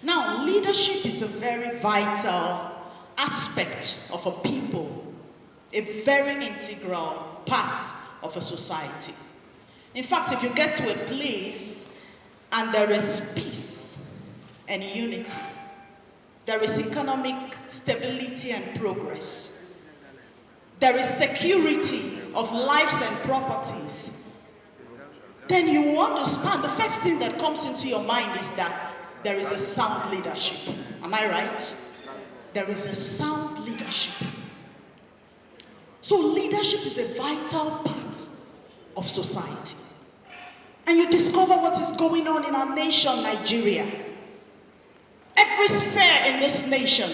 Now, leadership is a very vital aspect of a people, a very integral part of a society. In fact, if you get to a place and there is peace and unity, there is economic stability and progress, there is security of lives and properties, then you will understand the first thing that comes into your mind is that there is a sound leadership. Am I right? There is a sound leadership. So leadership is a vital part of society. And you discover what is going on in our nation, Nigeria. Every sphere in this nation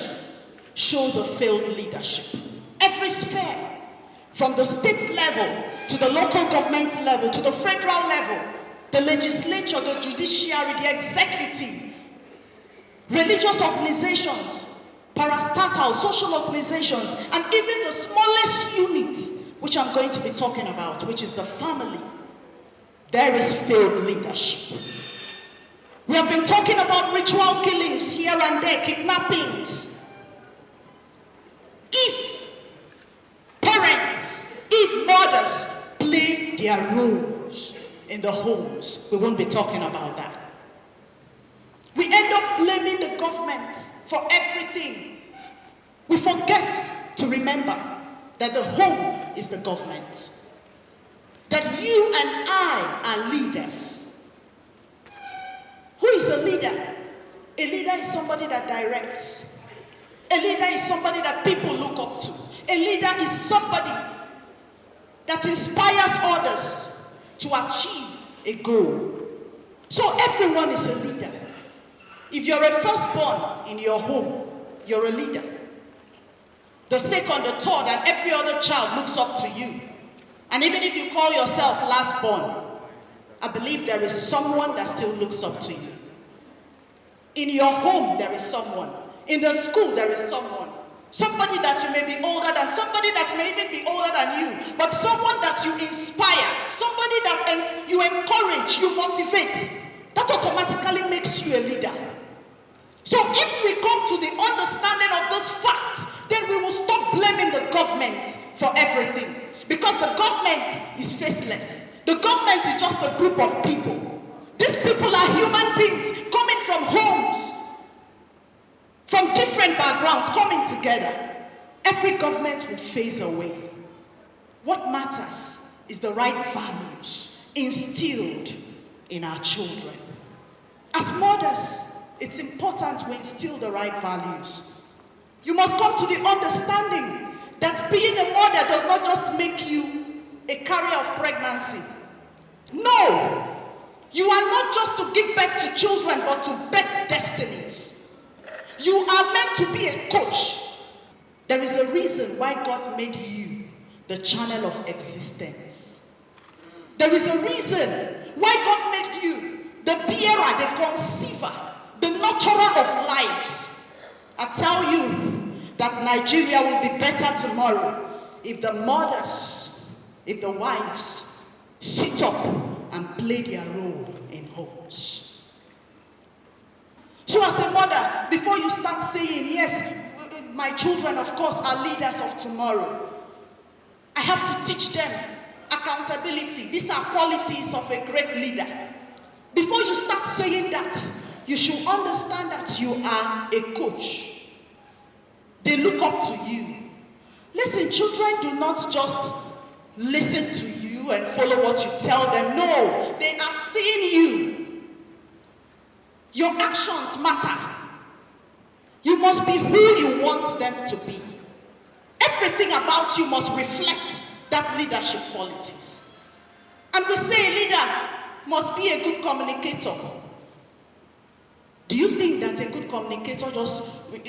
shows a failed leadership. Every sphere. From the state level, to the local government level, to the federal level, the legislature, the judiciary, the executive, religious organizations, parastatal, social organizations, and even the smallest unit, which I'm going to be talking about, which is the family. There is failed leadership. We have been talking about ritual killings here and there, kidnappings. If parents, if mothers play their roles in the homes, we won't be talking about that. We end up blaming the government for everything. We forget to remember that the home is the government. That you and I are leaders. Who is a leader? A leader is somebody that directs. A leader is somebody that people look up to. A leader is somebody that inspires others to achieve a goal. So everyone is a leader. If you're a firstborn in your home, you're a leader. The second, the third, and every other child looks up to you. And even if you call yourself lastborn, I believe there is someone that still looks up to you. In your home, there is someone. In the school, there is someone. Somebody that you may be older than, somebody that may even be older than you, but someone that you inspire, somebody that you encourage, you motivate. That automatically makes you a leader. So if we come to the understanding of this fact, then we will stop blaming the government for everything. Because the government is faceless. The government is just a group of people. These people are human beings coming from homes, from different backgrounds, coming together. Every government will phase away. What matters is the right values instilled in our children. As mothers, it's important we instill the right values. You must come to the understanding that being a mother does not just make you a carrier of pregnancy. No! You are not just to give birth to children, but to birth destinies. You are meant to be a coach. There is a reason why God made you the channel of existence. There is a reason why God made you the bearer, the conceiver, the nurturer of lives. I tell you that Nigeria will be better tomorrow if the mothers, if the wives sit up and play their role in homes. So as a mother, before you start saying, yes, my children, of course, are leaders of tomorrow, I have to teach them accountability. These are qualities of a great leader. Before you start saying that, you should understand that you are a coach. They look up to you. Listen, children do not just listen to you and follow what you tell them. No, they are seeing you. Your actions matter. You must be who you want them to be. Everything about you must reflect that leadership qualities. And we say a leader must be a good communicator. Do you think that a good communicator just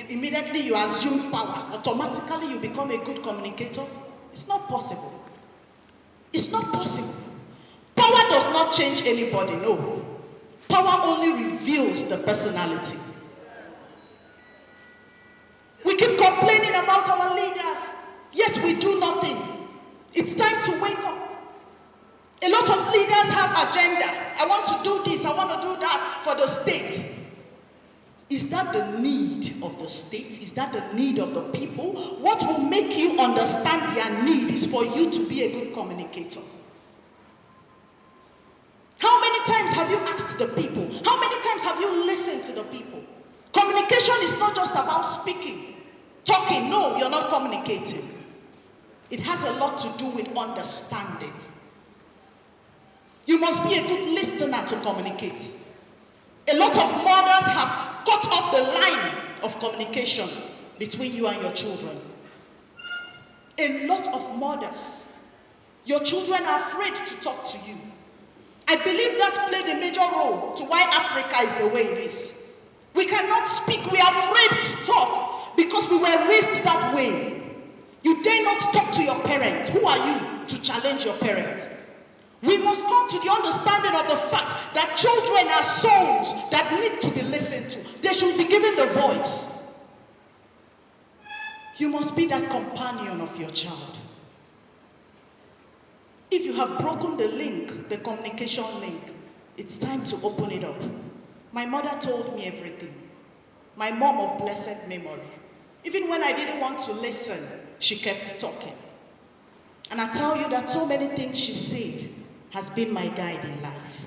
immediately you assume power, automatically you become a good communicator? It's not possible. It's not possible. Power does not change anybody, no. Power only reveals the personality. We keep complaining about our leaders, yet we do nothing. It's time to wake up. A lot of leaders have agenda. I want to do this, I want to do that for the state. Is that the need of the state? Is that the need of the people? What will make you understand their need is for you to be a good communicator. How many times have you asked the people? How many times have you listened to the people? Communication is not just about speaking, talking. No, you're not communicating. It has a lot to do with understanding. You must be a good listener to communicate. A lot of mothers have cut off the line of communication between you and your children. A lot of mothers. Your children are afraid to talk to you. I believe that played a major role to why Africa is the way it is. We cannot speak. We are afraid to talk because we were raised that way. You dare not talk to your parents. Who are you to challenge your parents? We must come to the understanding of the fact that children are souls that need to be listened to. They should be given the voice. You must be that companion of your child. If you have broken the link, the communication link, it's time to open it up. My mother told me everything. My mom of blessed memory. Even when I didn't want to listen, she kept talking. And I tell you that so many things she said has been my guide in life.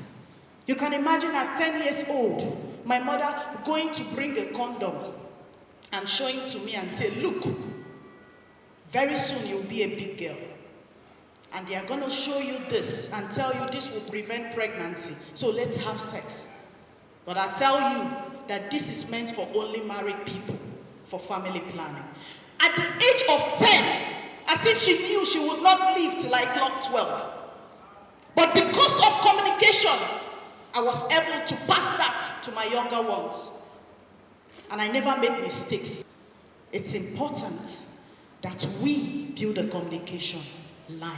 You can imagine at 10 years old, my mother going to bring a condom and showing to me and say, look, very soon you'll be a big girl. And they are going to show you this and tell you this will prevent pregnancy. So let's have sex. But I tell you that this is meant for only married people, for family planning. At the age of 10, as if she knew she would not live till I clocked 12. But because of communication, I was able to pass that to my younger ones. And I never made mistakes. It's important that we build a communication line.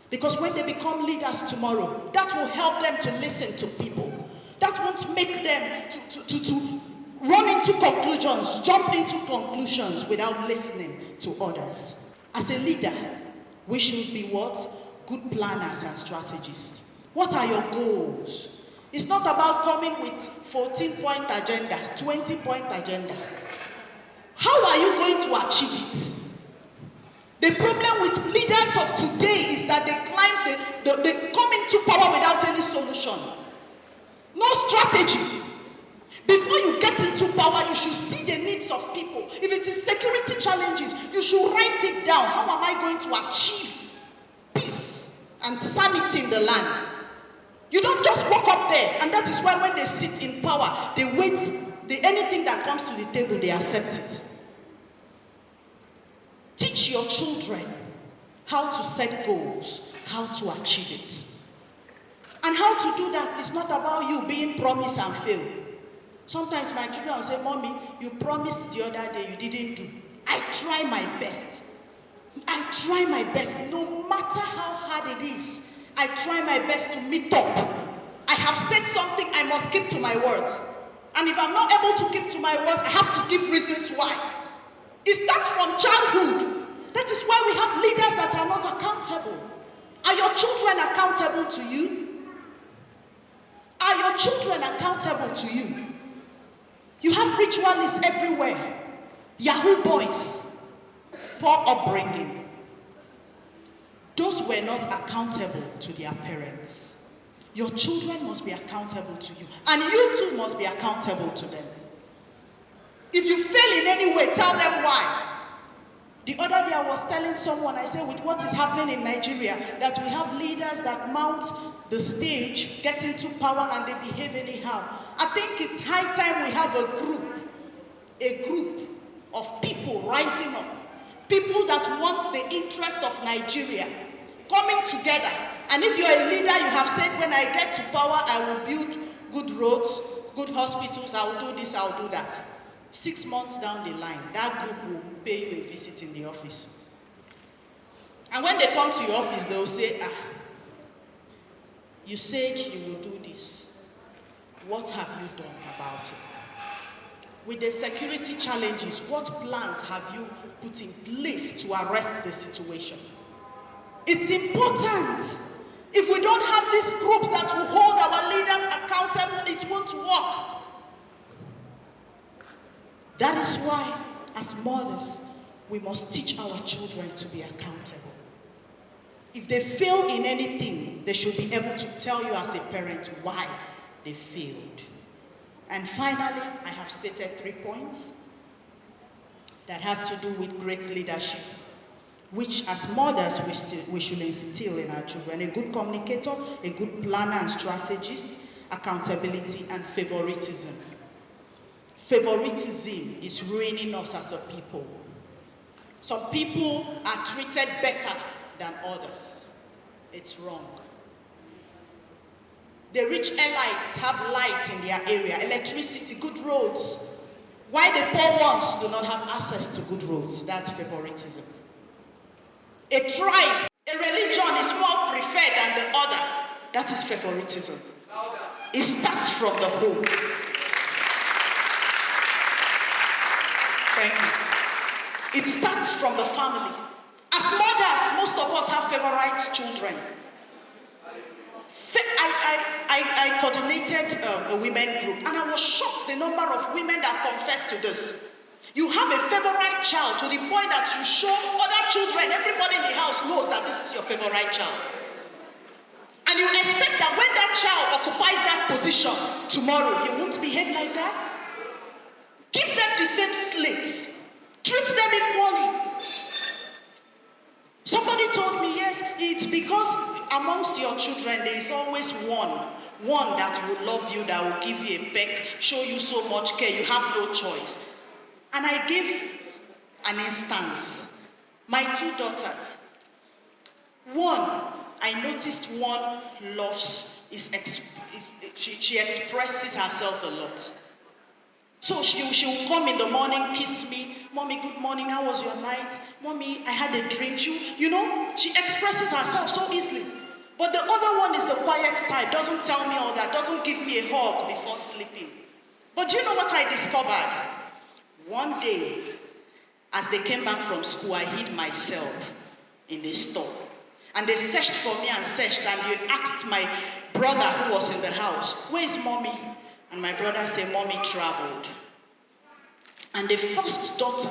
Because when they become leaders tomorrow, that will help them to listen to people. That won't make them to run into conclusions, jump into conclusions without listening to others. As a leader, we should be what? Good planners and strategists. What are your goals? It's not about coming with 14-point agenda, 20-point agenda. How are you going to achieve it? The problem with leaders of today is that they come into power without any solution. No strategy. Before you get into power, you should see the needs of people. If it is security challenges, you should write it down. How am I going to achieve peace and sanity in the land? You don't just walk up there, and that is why when they sit in power, they wait. Anything that comes to the table, they accept it. Teach your children how to set goals, how to achieve it. And how to do that is not about you being promised and fail. Sometimes my children will say, Mommy, you promised the other day, you didn't do. I try my best. I try my best, no matter how hard it is. I try my best to meet up. I have said something, I must keep to my words. And if I'm not able to keep to my words, I have to give reasons why. It starts from childhood. That is why we have leaders that are not accountable. Are your children accountable to you? Are your children accountable to you? You have ritualists everywhere. Yahoo boys. Poor upbringing. Those were not accountable to their parents. Your children must be accountable to you. And you too must be accountable to them. If you fail in any way, tell them why. The other day I was telling someone, I said, with what is happening in Nigeria, that we have leaders that mount the stage, get into power, and they behave anyhow. I think it's high time we have a group of people rising up. People that want the interest of Nigeria, coming together. And if you're a leader, you have said, when I get to power, I will build good roads, good hospitals, I will do this, I will do that. 6 months down the line, that group will pay you a visit in the office. And when they come to your office, they will say, you said you will do this. What have you done about it? With the security challenges, what plans have you put in place to arrest the situation? It's important. If we don't have these groups that will hold our leaders accountable, it won't work. That is why, as mothers, we must teach our children to be accountable. If they fail in anything, they should be able to tell you as a parent why they failed. And finally, I have stated 3 points that has to do with great leadership, which as mothers we should instill in our children. A good communicator, a good planner and strategist, accountability, and favoritism. Favoritism is ruining us as a people. Some people are treated better than others. It's wrong. The rich elites have light in their area, electricity, good roads. Why the poor ones do not have access to good roads? That's favoritism. A tribe, a religion is more preferred than the other. That is favoritism. It starts from the home. Thank you. It starts from the family. As mothers, most of us have favorite children. I coordinated a women group, and I was shocked the number of women that confess to this. You have a favorite child to the point that you show other children, everybody in the house knows that this is your favorite child. And you expect that when that child occupies that position tomorrow, he won't behave like that? Give them the same slate. Treat them equally. Somebody told me, yes, it's because amongst your children there is always one that will love you, that will give you a peck, show you so much care, you have no choice. And I gave an instance. My 2 daughters. One, I noticed one loves, she expresses herself a lot. So she will come in the morning, kiss me. Mommy, good morning, how was your night? Mommy, I had a dream. You know, she expresses herself so easily. But the other one is the quiet type, doesn't tell me all that, doesn't give me a hug before sleeping. But do you know what I discovered? One day, as they came back from school, I hid myself in the store. And they searched for me and searched, and they asked my brother who was in the house, where is mommy? And my brother said, mommy traveled. And the first daughter,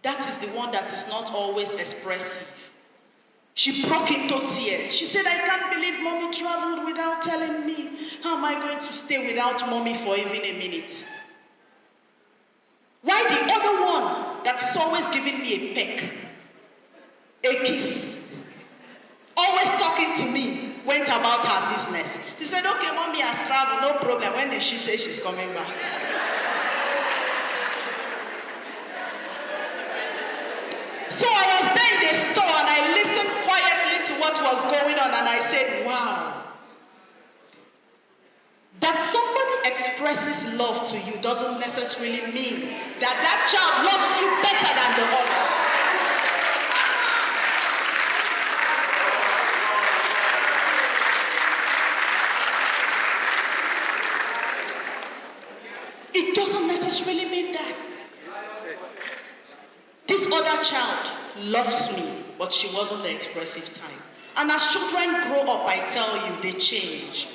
that is the one that is not always expressive. She broke into tears. She said, I can't believe mommy traveled without telling me. How am I going to stay without mommy for even a minute? Why the other one that is always giving me a peck, a kiss, always talking to me, went about her business? She said, okay, mommy has traveled, no problem. When did she say she's coming back? So I was there in the store and I listened quietly to what was going on, and I said, wow. That somebody expresses love to you doesn't necessarily mean that that child loves you better than the other. It doesn't necessarily mean that. This other child loves me, but she wasn't the expressive type. And as children grow up, I tell you, they change.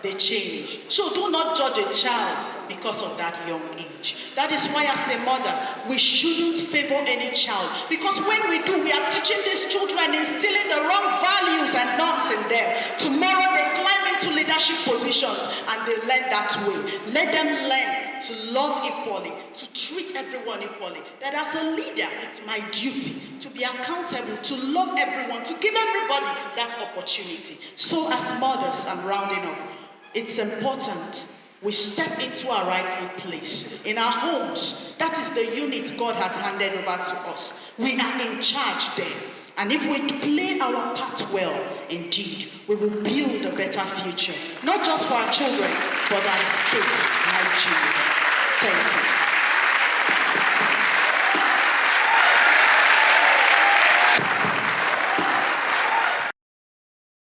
They change. So do not judge a child because of that young age. That is why as a mother, we shouldn't favor any child. Because when we do, we are teaching these children, instilling the wrong values and norms in them. Tomorrow they climb into leadership positions and they learn that way. Let them learn to love equally, to treat everyone equally. That as a leader, it's my duty to be accountable, to love everyone, to give everybody that opportunity. So as mothers, I'm rounding up. It's important we step into our rightful place. In our homes, that is the unit God has handed over to us. We are in charge there. And if we play our part well, indeed, we will build a better future. Not just for our children, but our state, Nigeria. Thank you.